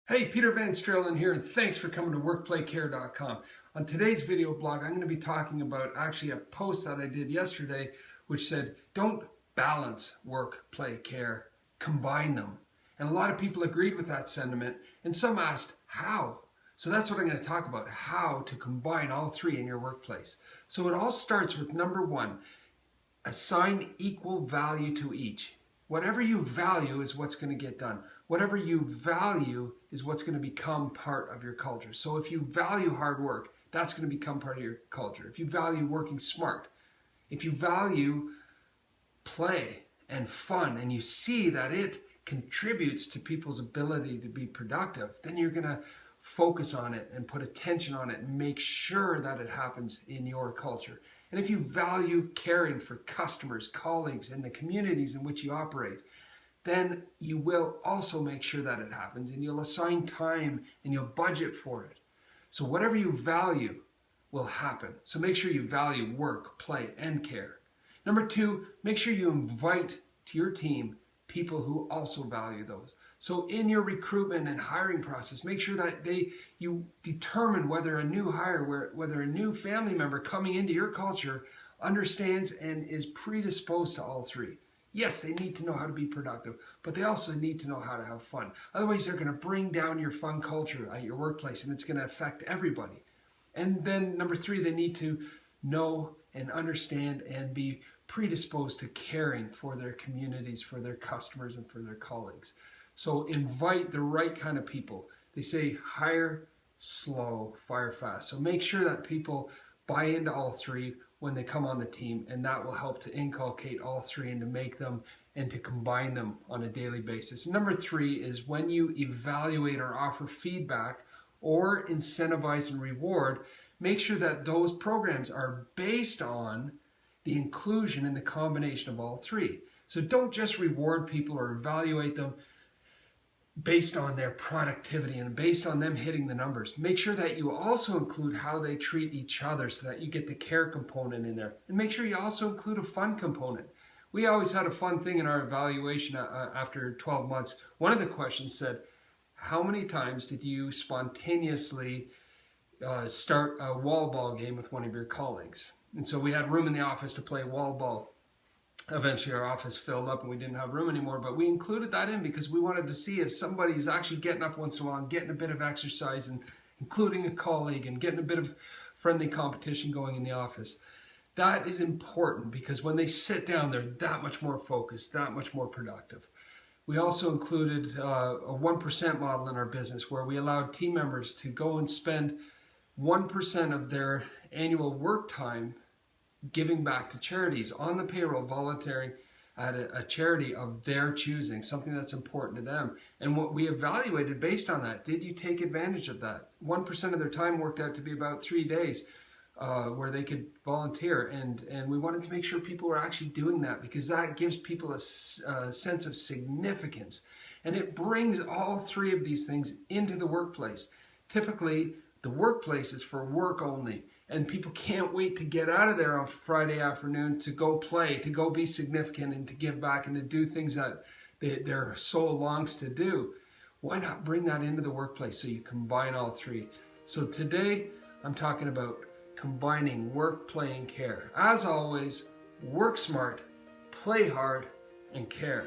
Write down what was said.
Hey, Peter Van Strelen here, and thanks for coming to WorkPlayCare.com. On today's video blog, I'm going to be talking about actually a post that I did yesterday, which said, don't balance work, play, care, combine them. And a lot of people agreed with that sentiment, and some asked, how? So that's what I'm going to talk about, how to combine all three in your workplace. So it all starts with number one, assign equal value to each. Whatever you value is what's going to get done. Whatever you value is what's going to become part of your culture. So if you value hard work, that's going to become part of your culture. If you value working smart, if you value play and fun, and you see that it contributes to people's ability to be productive, then you're going to focus on it and put attention on it and make sure that it happens in your culture. And if you value caring for customers, colleagues, and the communities in which you operate, then you will also make sure that it happens, and you'll assign time and you'll budget for it. So whatever you value will happen. So make sure you value work, play, and care. Number two, make sure you invite to your team people who also value those. So in your recruitment and hiring process, make sure that you determine whether a new hire, whether a new family member coming into your culture understands and is predisposed to all three. Yes, they need to know how to be productive, but they also need to know how to have fun. Otherwise, they're going to bring down your fun culture at your workplace, and it's going to affect everybody. And then number three, they need to know and understand and be predisposed to caring for their communities, for their customers, and for their colleagues. So invite the right kind of people. They say hire slow, fire fast. So make sure that people buy into all three when they come on the team, and that will help to inculcate all three and to make them and to combine them on a daily basis. Number three is when you evaluate or offer feedback or incentivize and reward, make sure that those programs are based on the inclusion and the combination of all three. So don't just reward people or evaluate them based on their productivity and based on them hitting the numbers. Make sure that you also include how they treat each other so that you get the care component in there. And make sure you also include a fun component. We always had a fun thing in our evaluation after 12 months. One of the questions said, how many times did you spontaneously start a wall ball game with one of your colleagues? And so we had room in the office to play wall ball. Eventually our office filled up and we didn't have room anymore, but we included that in because we wanted to see if somebody is actually getting up once in a while and getting a bit of exercise and including a colleague and getting a bit of friendly competition going in the office. That is important because when they sit down, they're that much more focused, that much more productive. We also included a 1% model in our business where we allowed team members to go and spend 1% of their annual work time giving back to charities on the payroll, volunteering at a charity of their choosing, something that's important to them. And what we evaluated based on that, did you take advantage of that? 1% of their time worked out to be about 3 days where they could volunteer. And we wanted to make sure people were actually doing that because that gives people a sense of significance. And it brings all three of these things into the workplace. Typically, the workplace is for work only. And people can't wait to get out of there on Friday afternoon to go play, to go be significant and to give back and to do things that their soul longs to do. Why not bring that into the workplace so you combine all three? So today I'm talking about combining work, play, and care. As always, work smart, play hard, and care.